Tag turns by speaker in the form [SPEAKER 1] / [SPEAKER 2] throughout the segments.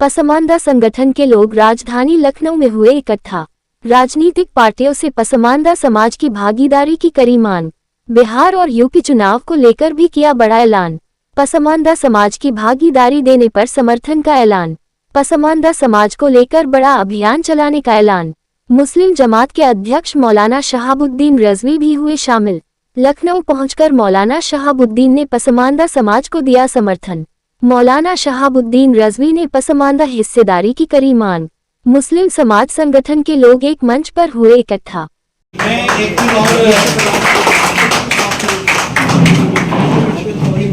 [SPEAKER 1] पसमानदा संगठन के लोग राजधानी लखनऊ में हुए इकट्ठा। राजनीतिक पार्टियों से पसमानदा समाज की भागीदारी की करी मांग। बिहार और यूपी चुनाव को लेकर भी किया बड़ा ऐलान। पसमानदा समाज की भागीदारी देने पर समर्थन का ऐलान। पसमानदा समाज को लेकर बड़ा अभियान चलाने का ऐलान। मुस्लिम जमात के अध्यक्ष मौलाना शहाबुद्दीन रज़वी भी हुए शामिल। लखनऊ पहुंचकर मौलाना शहाबुद्दीन ने पसमानदा समाज को दिया समर्थन। मौलाना शहाबुद्दीन रज़वी ने पसमानदा हिस्सेदारी की करी मांग। मुस्लिम समाज संगठन के लोग एक मंच पर हुए इकट्ठा।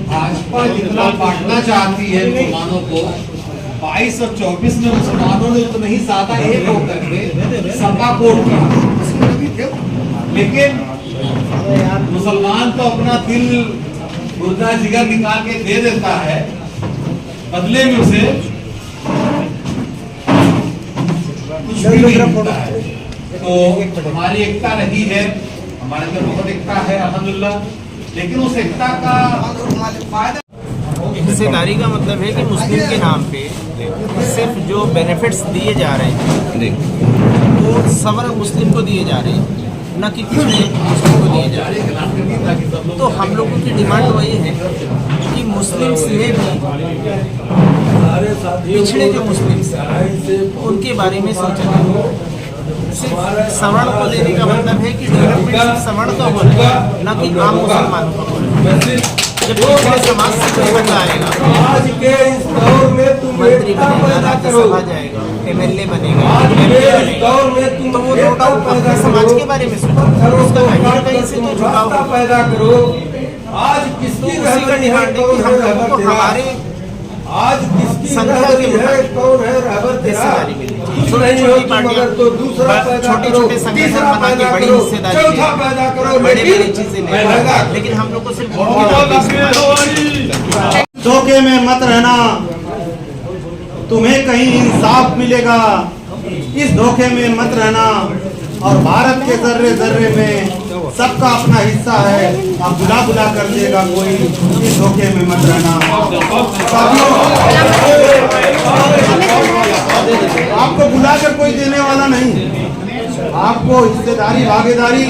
[SPEAKER 2] भाजपा जितना बांटना चाहती है मुसलमानों को, 22 और 24 में मुसलमानों ने उतना ही ज्यादा एक होकर के सपा कोट किया, लेकिन मुसलमान तो अपना दिल गुर्दा जिगर निकाल के दे देता है, बदले में उसे कुछ भी नहीं मिलता है। तो हमारी एकता रही है, हमारे अंदर बहुत एकता है अल्हम्दुलिल्लाह, लेकिन उस एकता का
[SPEAKER 3] हिस्सेदारी का मतलब है कि मुस्लिम के नाम पे सिर्फ जो बेनिफिट्स दिए जा रहे हैं वो सवर्ग मुस्लिम को दिए जा रहे हैं, न कि पिछड़े मुस्लिम को दिए जा रहे हैं। तो हम लोगों की डिमांड वही है कि मुस्लिम में भी पिछड़े जो मुस्लिम उनके बारे में सोचा जाए। सिर्फ सवर्ण को देने का मतलब है कि डेवलपमेंट सवर्ण का हो रहा है, न कि आम मुसलमानों का हो रहा है। जब पिछड़े समाज से कोई बंदा आएगा, मंत्री बनेगा, राज्यसभा जाएगा, MLA बनेगा, तो वो लोग अपने समाज के बारे में सोचेंगे, उसका कहीं न कहीं से तो झुकाव पैदा करो। तो उसी का डिमांड है कि हम लोगों को हमारे संख्या के हिस्सेदारी मिली। छोटी पार्टियां छोटे संगठन बना के बड़ी हिस्सेदारी बड़े बड़ी चीजें ले, लेकिन हम लोग को सिर्फ
[SPEAKER 4] धोखे में मत रहना, तुम्हें कहीं इंसाफ मिलेगा। इस धोखे में मत रहना, और भारत के जर्रे जर्रे में सबका अपना हिस्सा है, अब बुला बुला कर देगा कोई, इस धोखे में मत रहना। आपको बुला कर कोई देने वाला नहीं, आपको हिस्सेदारी भागीदारी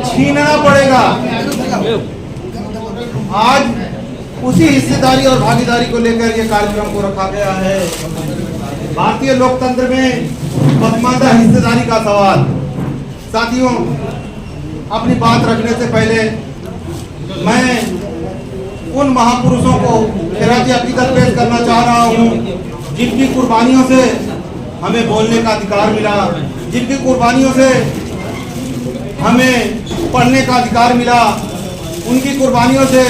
[SPEAKER 4] छीनना पड़ेगा। आज उसी हिस्सेदारी और भागीदारी को लेकर ये कार्यक्रम को रखा गया है। भारतीय लोकतंत्र में पसमानदा हिस्सेदारी का सवाल। साथियों, अपनी बात रखने से पहले मैं उन महापुरुषों को खिराजी अकीदत पेश करना चाह रहा हूँ जिनकी कुर्बानियों से हमें बोलने का अधिकार मिला, जिनकी कुर्बानियों से हमें पढ़ने का अधिकार मिला, उनकी कुर्बानियों से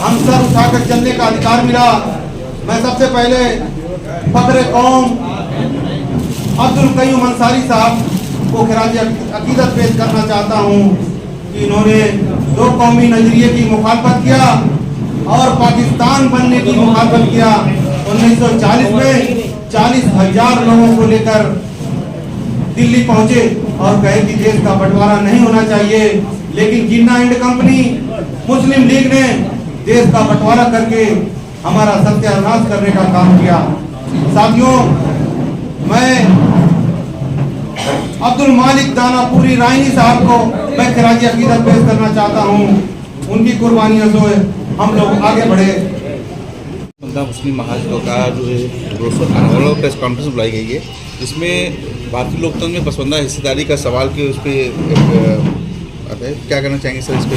[SPEAKER 4] हम सर उठाकर चलने का अधिकार मिला। मैं सबसे पहले फख्र कौम अब्दुल कयूम अंसारी साहब को खिराजी अकीदत पेश करना चाहता हूँ कि इन्होंने दो कौमी नजरिए की मुखालफत किया और पाकिस्तान बनने की मुखालफत किया। 1940 में 40,000 लोगों को लेकर दिल्ली पहुंचे और कहे कि देश का बंटवारा नहीं होना चाहिए, लेकिन जिन्ना एंड कंपनी मुस्लिम लीग ने देश का बंटवारा करके हमारा सत्यानाश करने का काम किया। साथियों, मैं अब्दुल मालिक दानापुरी रायनी साहब को मैं खिराजी अकीदत पेश करना चाहता हूँ। उनकी कुर्बानियों से हम लोग आगे बढ़े।
[SPEAKER 5] मुस्लिम महाजनों का जो है प्रेस कॉन्फ्रेंस बुलाई गई है, जिसमें भारतीय लोकतंत्र में पसमानदा हिस्सेदारी का सवाल के उस पर क्या करना चाहेंगे सर? इस पर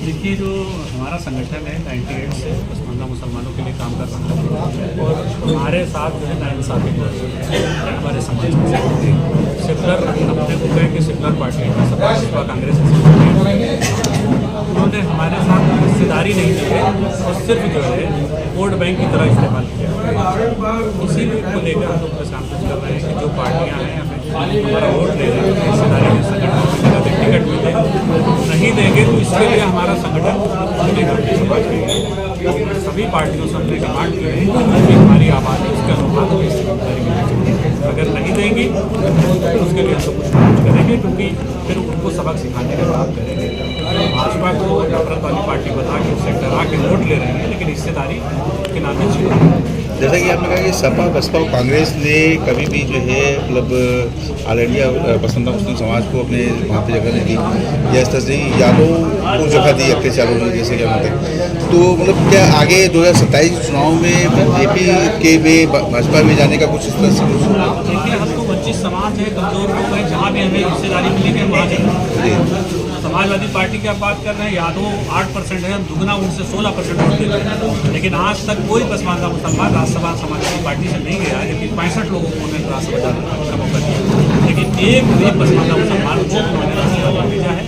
[SPEAKER 6] देखिए, जो हमारा संगठन है 98 से पसमानदा मुसलमानों के लिए काम कर रहा है, और हमारे साथ जो है नाइंसाफी हमारे समाज में सेकुलर अपने को कहें कि सेकुलर पार्टी है, सपा कांग्रेस उन्होंने हमारे साथ हिस्सेदारी नहीं दी है और सिर्फ जो है वोट बैंक की तरह इस्तेमाल किया। इसी को लेकर हम लोग प्रेस कॉन्फ्रेंस कर रहे हैं कि जो पार्टियाँ हैं हमें हमारा वोट ले रहे हैं, हिस्सेदारी में संगठन टिकट मिले, नहीं देंगे तो इसके लिए हमारा संगठन सभी पार्टियों से हमने डिमांड की है कि हमारी आबादी उसके अनुपात अगर नहीं देंगी तो उसके लिए हम लोग कुछ करेंगे, क्योंकि फिर उनको सबक सिखाने का काम करेंगे। भाजपा को नफरत वाली पार्टी बता के उससे डरा के वोट ले रहे हैं, लेकिन हिस्सेदारी के नाम में
[SPEAKER 5] जैसा कि आपने कहा कि सपा बसपा और कांग्रेस ने कभी भी जो है मतलब ऑल इंडिया पसंदा मुस्लिम समाज को अपने वहाँ पे जगह नहीं दी, या इस तरह से यादव को जगह दी अखिलेश यादव ने, जैसे क्या मतलब तो मतलब क्या आगे 2027 चुनाव में बीजेपी के में भाजपा में जाने का कुछ इस तरह से?
[SPEAKER 6] देखिए, हम तो वंचित समाज है, कमजोर लोग हैं, जहाँ भी हमें हिस्सेदारी मिलेगी हम वहाँ जाएंगे। समाजवादी पार्टी की आप बात कर रहे हैं, यादव 8% है, हम दुगना उनसे 16% वोट देते हैं, लेकिन आज तक कोई पसमानदा मुसलमान राज्यसभा समाजवादी पार्टी से नहीं गया, जबकि 65 लोगों को उन्होंने राज्यसभा का मौका दिया, लेकिन एक भी पसमानदा मुसलमान को उन्होंने राज्यसभा भेजा है।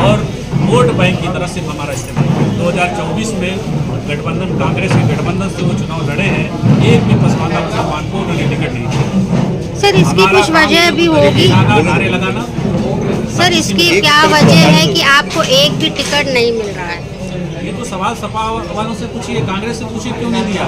[SPEAKER 6] और वोट बैंक की तरफ से हमारा इस्तेमाल 2024 में गठबंधन, कांग्रेस के गठबंधन से वो चुनाव लड़े हैं, एक भी पसमानदा मुसलमान को उन्होंने टिकट नहीं दिया।
[SPEAKER 7] सर, इसकी कुछ वजह भी होगी?
[SPEAKER 6] नारे लगाना।
[SPEAKER 7] सर, इसकी क्या वजह है कि आपको एक भी टिकट नहीं मिल रहा है?
[SPEAKER 6] ये तो सवाल सपा वालों से पूछिए, कांग्रेस से पूछिए क्यों नहीं दिया।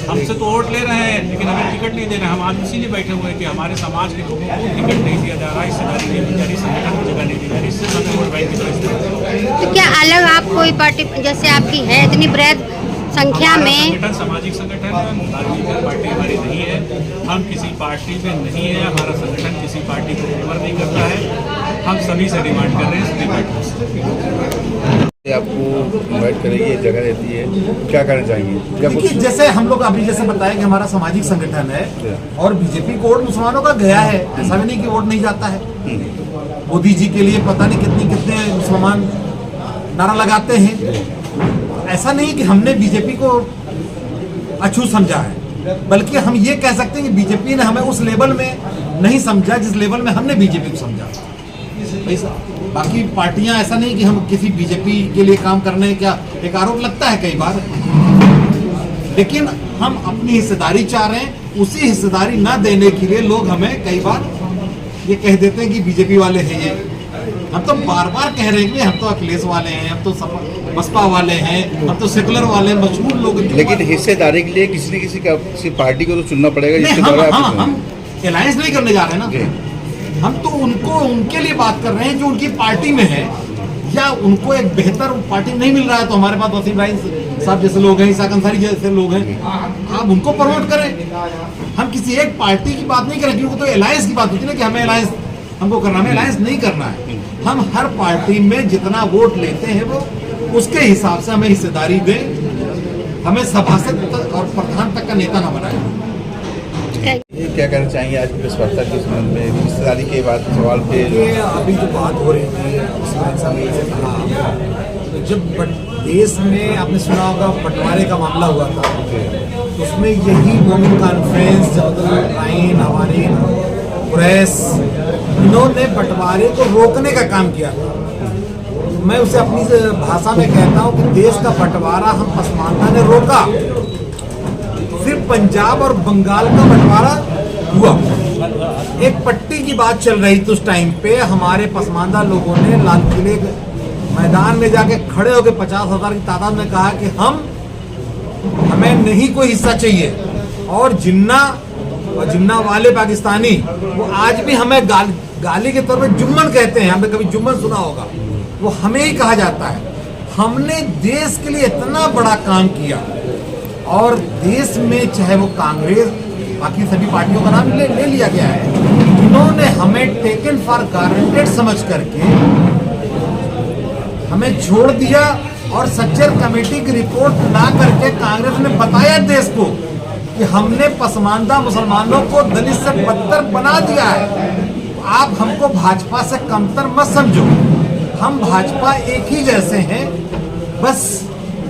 [SPEAKER 6] हमसे तो वोट ले रहे हैं, लेकिन हमें टिकट नहीं दे रहे हैं। हम आज इसीलिए बैठे हुए हैं कि हमारे समाज के लोगों को टिकट नहीं दिया जा रहा, हिस्सेदारी नहीं दी जा रही, संगठन की जगह नहीं दी जा रही, इससे हमें वोट बैंक की तरफ।
[SPEAKER 7] तो क्या अलग आप कोई पार्टी जैसे आपकी है इतनी बृहद संख्या में?
[SPEAKER 6] संगठन सामाजिक संगठन है, धार्मिक पार्टी हमारी नहीं है, हम किसी पार्टी में नहीं है, हमारा संगठन किसी पार्टी को फेवर नहीं करता है। हम सभी से डिमांड कर रहे हैं, सभी पार्टियों से।
[SPEAKER 5] आपको इन्वाइट करेगी, जगह रहती है, क्या करना चाहिए? क्या कुछ
[SPEAKER 8] देखिए, जैसे हम लोग अभी जैसे बताया कि हमारा सामाजिक संगठन है और बीजेपी को वोट मुसलमानों का गया है, ऐसा भी नहीं कि वोट नहीं जाता है। मोदी जी के लिए पता नहीं कितने मुसलमान नारा लगाते हैं। ऐसा नहीं कि हमने बीजेपी को अछूत समझा है, बल्कि हम ये कह सकते हैं कि बीजेपी ने हमें उस लेवल में नहीं समझा जिस लेवल में हमने बीजेपी को समझा। बाकी पार्टियां, ऐसा नहीं कि हम किसी बीजेपी के लिए काम करने का एक आरोप लगता है कई बार, लेकिन हम अपनी हिस्सेदारी चाह रहे हैं। उसी हिस्सेदारी ना देने के लिए लोग हमें कई बार ये कह देते हैं कि बीजेपी वाले हैं ये। हम तो बार बार कह रहे हैं कि हम तो अखिलेश वाले हैं, हम तो बसपा वाले हैं, हम तो सेकुलर वाले हैं, मजबूर लोग।
[SPEAKER 5] लेकिन हिस्सेदारी के लिए किसी न किसी पार्टी को तो चुनना पड़ेगा, जिसके द्वारा
[SPEAKER 8] हम अलायंस नहीं करने जा रहे हैं ना। हम तो उनके लिए बात कर रहे हैं जो उनकी पार्टी में है, या उनको एक बेहतर पार्टी नहीं मिल रहा है। तो हमारे पास वसीम भाई साहब जैसे लोग हैं, इसाक अंसारी जैसे लोग हैं, आप उनको प्रमोट करें। हम किसी एक पार्टी की बात नहीं करें, क्योंकि तो अलायंस की बात होती है ना कि हमें अलायंस हमको करना, हमें अलायंस नहीं करना है। हम हर पार्टी में जितना वोट लेते हैं वो उसके हिसाब से हमें हिस्सेदारी दें, हमें सभासद और प्रधान तक का नेता ना बनाए।
[SPEAKER 5] क्या कहना चाहेंगे आज की प्रेस वार्ता के संबंध में, हिस्सेदारी के बाद सवाल पे?
[SPEAKER 8] ये अभी जो बात हो रही थी उसमें समय से कहा, तो जब देश में आपने सुना होगा बंटवारे का मामला हुआ था, तो उसमें यही वुमेन कॉन्फ्रेंस, जबरदस्त आइन, हमारी प्रेस, इन्होंने बंटवारे को रोकने का काम किया था। मैं उसे अपनी भाषा में कहता हूँ कि देश का बंटवारा हम पसमानदा ने रोका, फिर पंजाब और बंगाल का बंटवारा हुआ। एक पट्टी की बात चल रही थी उस टाइम पे, हमारे पसमानदा लोगों ने लाल किले मैदान में जाके खड़े होकर 50,000 की तादाद में कहा कि हमें नहीं कोई हिस्सा चाहिए। और जिन्ना वाले पाकिस्तानी वो आज भी हमें गाली के तौर पे जुम्मन कहते हैं। हमने कभी जुम्मन सुना होगा, वो हमें ही कहा जाता है। हमने देश के लिए इतना बड़ा काम किया, और देश में चाहे वो कांग्रेस, बाकी सभी पार्टियों का नाम ले लिया गया है, इन्होंने हमें टेकन फॉर गारंटेड समझ करके हमें छोड़ दिया। और सच्चर कमेटी की रिपोर्ट ला करके कांग्रेस ने बताया देश को कि हमने पसमानदा मुसलमानों को दलित से बदतर बना दिया है। आप हमको भाजपा से कमतर मत समझो, हम भाजपा एक ही जैसे हैं। बस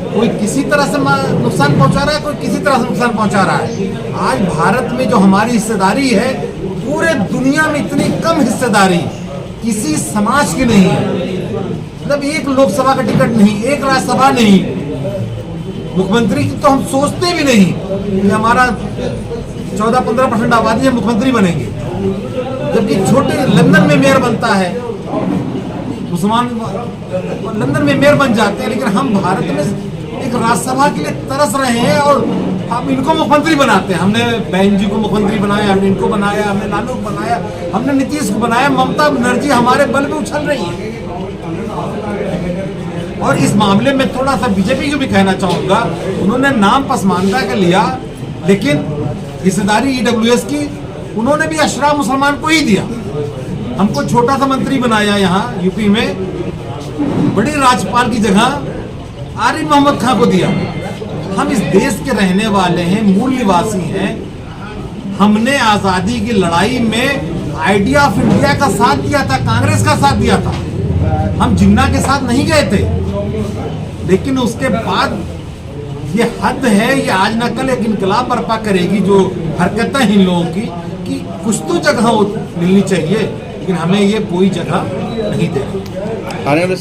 [SPEAKER 8] कोई किसी तरह से नुकसान पहुंचा रहा है, कोई किसी तरह से नुकसान पहुंचा रहा है। आज भारत में जो हमारी हिस्सेदारी है, पूरे दुनिया में इतनी कम हिस्सेदारी किसी समाज की नहीं है। मतलब एक लोकसभा का टिकट नहीं, एक राज्यसभा नहीं, मुख्यमंत्री की तो हम सोचते भी नहीं कि हमारा 14-15% आबादी है मुख्यमंत्री बनेंगे, जबकि छोटे लंदन में मेयर बनता है, मुसलमान लंदन में मेयर बन जाते हैं। लेकिन हम भारत में एक राज्यसभा के लिए तरस रहे हैं और हम इनको मुख्यमंत्री बनाते हैं। हमने बहन जी को मुख्यमंत्री बनाया, हमने इनको बनाया, हमने लालू को बनाया, हमने नीतीश को बनाया, ममता बनर्जी हमारे बल पे उछल रही है। और इस मामले में थोड़ा सा बीजेपी को भी कहना चाहूंगा, उन्होंने नाम पसमानदा का लिया, लेकिन हिस्सेदारी ईडब्ल्यूएस की उन्होंने भी अशराफ मुसलमान को ही दिया। हमको छोटा सा मंत्री बनाया यहाँ यूपी में, बड़ी राज्यपाल की जगह आरिफ मोहम्मद खान को दिया। हम इस देश के रहने वाले हैं, मूल निवासी हैं। हमने आजादी की लड़ाई में आइडिया ऑफ इंडिया का साथ दिया था, कांग्रेस का साथ दिया था। हम जिन्ना के साथ नहीं गए थे। लेकिन उसके बाद ये हद है, ये आज न कल एक इनकलाब बर्पा करेगी जो हरकतें हैं इन लोगों की, कि कुछ तो जगह मिलनी चाहिए, लेकिन हमें ये कोई जगह नहीं दे रही।
[SPEAKER 5] आने वाले